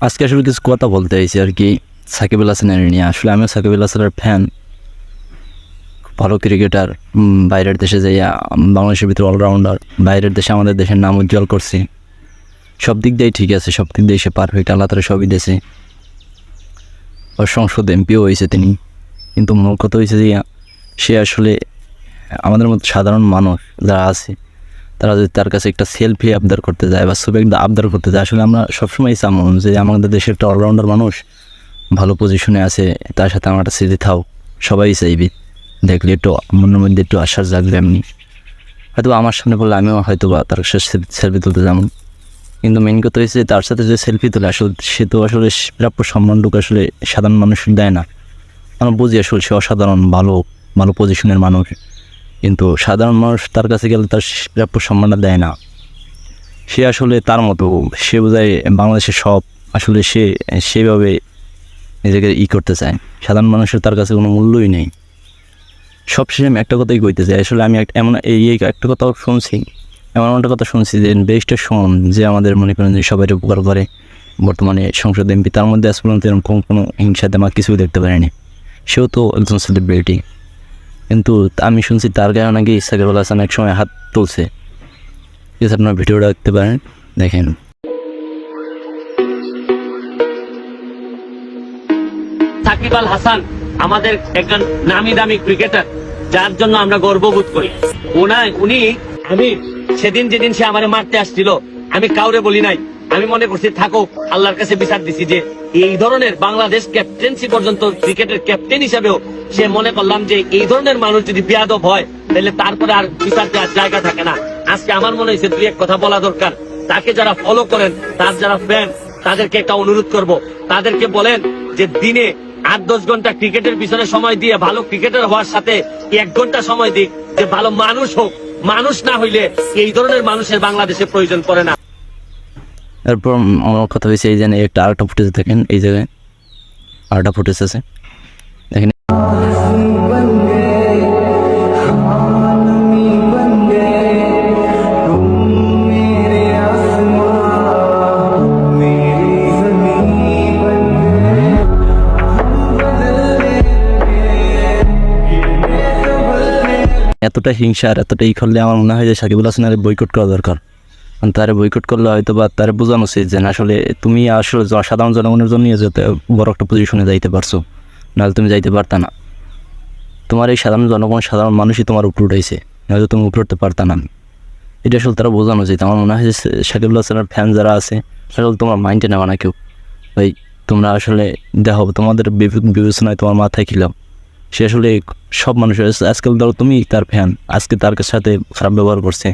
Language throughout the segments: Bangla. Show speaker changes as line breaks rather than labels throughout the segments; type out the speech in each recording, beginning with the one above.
আজকে আসলে কিছু কথা বলতে চাইছি আর কি সাকিব আল হাসানের নিয়ে। আসলে আমিও সাকিব আল হাসানের ফ্যান, ভালো ক্রিকেটার। বাইরের দেশে যাইয়া বাংলাদেশের ভিতরে অলরাউন্ডার, বাইরের দেশে আমাদের দেশের নাম উজ্জ্বল করছে। সব দিক দিয়েই ঠিক আছে, সব দিক দিয়ে সে পারফেক্ট, আল্লাহ তারা সবই দেশে। ওর সংসদ এমপিও হয়েছে তিনি, কিন্তু মূল কথা হয়েছে যে সে আসলে আমাদের মতো সাধারণ মানুষ যারা আছে তারা যদি তার কাছে একটা সেলফি আবদার করতে যায় বা ছবি একটা আবদার করতে যায়, আসলে আমরা সবসময় চামন যে আমাদের দেশে একটা অলরাউন্ডার মানুষ ভালো পজিশনে আছে, তার সাথে আমার একটা স্মৃতি থাও। সবাই চাইবে, দেখলে একটু মনের মধ্যে একটু আশ্বাস জাগবে। এমনি হয়তো আমার সামনে বললে আমিও হয়তো বা তার সাথে সেলফি তুলতে যেমন, কিন্তু মেন কথা হয়েছে তার সাথে যে সেলফি তোলে আসলে সে তো আসলে প্রাপ্য সম্মানটুকু আসলে সাধারণ মানুষ দেয় না। আমরা বুঝি আসলে সে অসাধারণ ভালো ভালো পজিশনের মানুষ, কিন্তু সাধারণ মানুষ তার কাছে গেলে তার প্রাপ্য সম্মানটা দেয় না। সে আসলে তার মতো, সে বোঝায় বাংলাদেশের সব, আসলে সে সেভাবে নিজেকে করতে চায়। সাধারণ মানুষের তার কাছে কোনো মূল্যই নেই। সবশেষে আমি একটা কথাই কইতে চাই, আসলে আমি এমন এই একটা কথা শুনছি, এমন একটা কথা শুনছি যে দেশটা শোন যে আমাদের মনে করেন যে সবাই উপকার করে বর্তমানে সংসদ এমপি, তার মধ্যে আজ পর্যন্ত এরকম কোনো হিংসাতে আমার কিছুই দেখতে পারিনি। সেও তো একজন সেলিব্রিটি, কিন্তু আমি শুনছি তার গায়ে নাকি সাকিব আল হাসান এক সময় হাত তুলছে। আপনার ভিডিওটা দেখতে পারেন, দেখেন।
সাকিব আল হাসান আমাদের একজন নামি দামি ক্রিকেটার, যার জন্য আমরা গর্ববোধ করি। উনি আমি সেদিন যেদিন সে আমারে মারতে আসছিল, আমি কাউরে বলি নাই। আমি মনে করছি থাকুক, আল্লাহর কাছে বিচার দিছি যে এই ধরনের বাংলাদেশ ক্যাপ্টেন্সি পর্যন্ত ক্রিকেটের ক্যাপ্টেন হিসাবেও সে মনে করলাম যে এই ধরনের মানুষ যদি বেয়াদব হয় তাহলে তারপরে আর বিচার দেওয়ার জায়গা থাকে না। আজকে আমার মনে হয়েছে দুই এক কথা বলা দরকার। তাকে যারা ফলো করেন, তার যারা ফ্যান, তাদেরকে একটা অনুরোধ করব, তাদেরকে বলেন যে দিনে 8-10 ঘন্টা ক্রিকেটের পিছনে সময় দিয়ে ভালো ক্রিকেটার হওয়ার সাথে 1 ঘন্টা সময় দিক, যে ভালো মানুষ হোক। মানুষ না হইলে এই ধরনের মানুষের বাংলাদেশে প্রয়োজন পড়ে না।
এরপর আমার কথা হয়েছে এই যে একটা আরেকটা ফুটেজ দেখেন, এই জায়গায় আরেকটা ফুটেজ আছে দেখেন। এতটা হিংসা আর এতটা করলে আমার মনে হয় যে সাকিব আল হাসানের বয়কট করা দরকার। তারে বয়কট করলে হয়তো বা তারে বোঝানো উচিত যে আসলে তুমি আসলে সাধারণ জনগণের জন্য যেতে বড় একটা পজিশনে যাইতে পারছো, নাহলে তুমি যাইতে পারতা না। তোমার এই সাধারণ জনগণ, সাধারণ মানুষই তোমার উপর উঠাইছে, হয়তো তুমি উপরে উঠতে পারতা না। এটা আসলে তারা বোঝানো উচিত। আমার মনে হয় যে সাকিব আল হাসানের ফ্যান যারা আছে আসলে তোমার মাইন্ডে নেওয়া না কেউ। ভাই তোমরা আসলে দেখো তোমাদের বিবেচনায় তোমার মাথায় খিলাম। সে আসলে সব মানুষের আজকাল ধরো তুমি তার ফ্যান, আজকে তার সাথে খারাপ ব্যবহার করছে,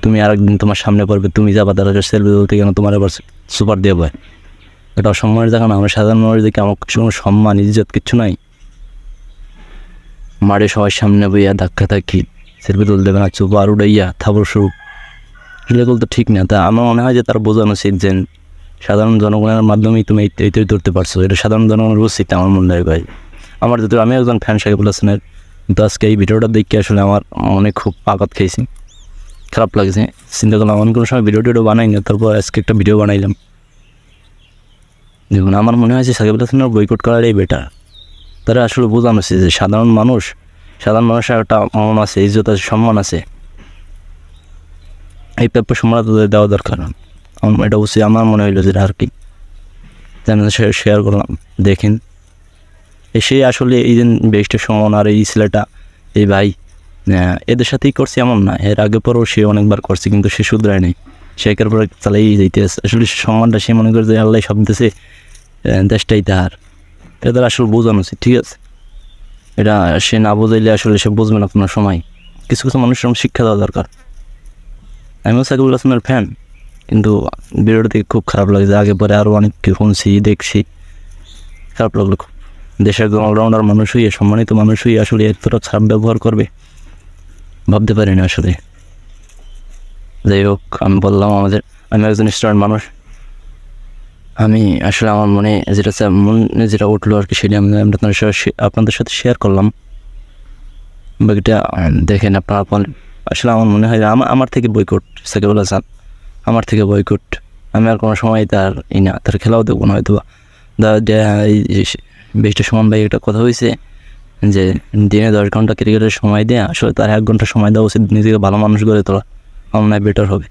তুমি আরেকদিন তোমার সামনে পড়বে, তুমি যাবা তার কাছে সেলফি তুলতে, কেন তোমার আবার সুপার দিয়ে বয়। এটা অসম্মানের জায়গা না? আমরা সাধারণ মানুষ দেখি আমার কোনো সম্মান ইজ্জত কিচ্ছু নাই, মারে সবার সামনে বইয়া ধাক্কা ধাক্কি সেলফি তুলতে দেবে না, চুপ আর উড়াইয়া থাবর স্বরূপ, এগুলো তো ঠিক না। তা আমার মনে হয় যে তার বোঝানো উচিত যে সাধারণ জনগণের মাধ্যমেই তুমি এইটাই ধরতে পারছো, এটা সাধারণ জনগণের উচিত আমার মনে হয়। ভাই আমার যদি আমি একজন ফ্যান সাকিব আল হাসানের, কিন্তু আজকে এই ভিডিওটা দেখে আসলে আমার অনেক খুব আঘাত খেয়েছি, খারাপ লাগছে। চিন্তা করলাম অনেক কোনো সময় ভিডিও বানাই না, তারপর আজকে একটা ভিডিও বানাইলাম। দেখুন আমার মনে হয় যে সাকিব আল হাসানের বয়কট করাটাই বেটার। তারা আসলে বোঝানো উচিত যে সাধারণ মানুষের একটা মন আছে, ইজ্জত আছে, সম্মান আছে, এই প্রাপ্য সম্মান তাদের দেওয়া দরকার। এটা অবশ্যই আমার মনে হইলো যেটা আর কি শেয়ার করলাম। দেখেন সে আসলে এই যে বেস্টের সমান আর এই ছেলেটা, এই ভাই এদের সাথেই করছে এমন না, এর আগে পরেও সে অনেকবার করছে, কিন্তু সে শুধরায় নেই, সে একের পর চালাই যাইতে আছে। আসলে সম্মানটা সে মনে করে যে আল্লাহ সব দেশে, দেশটাই তাহার। এদের আসলে বোঝানো উচিত, ঠিক আছে? এটা সে না বোঝাইলে আসলে সে বুঝবে না কোনো সময়। কিছু কিছু মানুষের শিক্ষা দেওয়া দরকার। আমিও সাকিব আল হাসানের ফ্যান, কিন্তু ভিডিওটা থেকে খুব খারাপ লাগছে। আগে পরে আরও অনেক শুনছি, দেখছি, খারাপ লাগলো খুব। দেশের একজন অলরাউন্ডার মানুষই, সম্মানিত মানুষই আসলে এতটা খারাপ ব্যবহার করবে ভাবতে পারি না আসলে। যাই হোক, আমি বললাম আমি একজন স্টুডেন্ট মানুষ, আমি আসলে আমার মনে যেটা উঠলো আর কি, সেটা আমি আপনাদের সাথে শেয়ার করলাম। বাকিটা দেখেন আপনারা। আসলে আমার মনে হয় আমার থেকে বয়কট সাকিব আল হাসান, আমার থেকে বয়কট। আমি আর কোনো সময় তার খেলাও দেবো না হয়তো বা। বেশটা সুমন ভাই একটা কথা হয়েছে যে দিনে 10 ঘন্টা ক্রিকেটের সময় দিয়ে আসলে তার 1 ঘন্টা সময় দেওয়া উচিত নিজেকে ভালো মানুষ গড়ে তোলা, আমার মনে হয় বেটার হবে।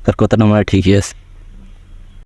তার কথাটা মনে হয় ঠিকই আছে।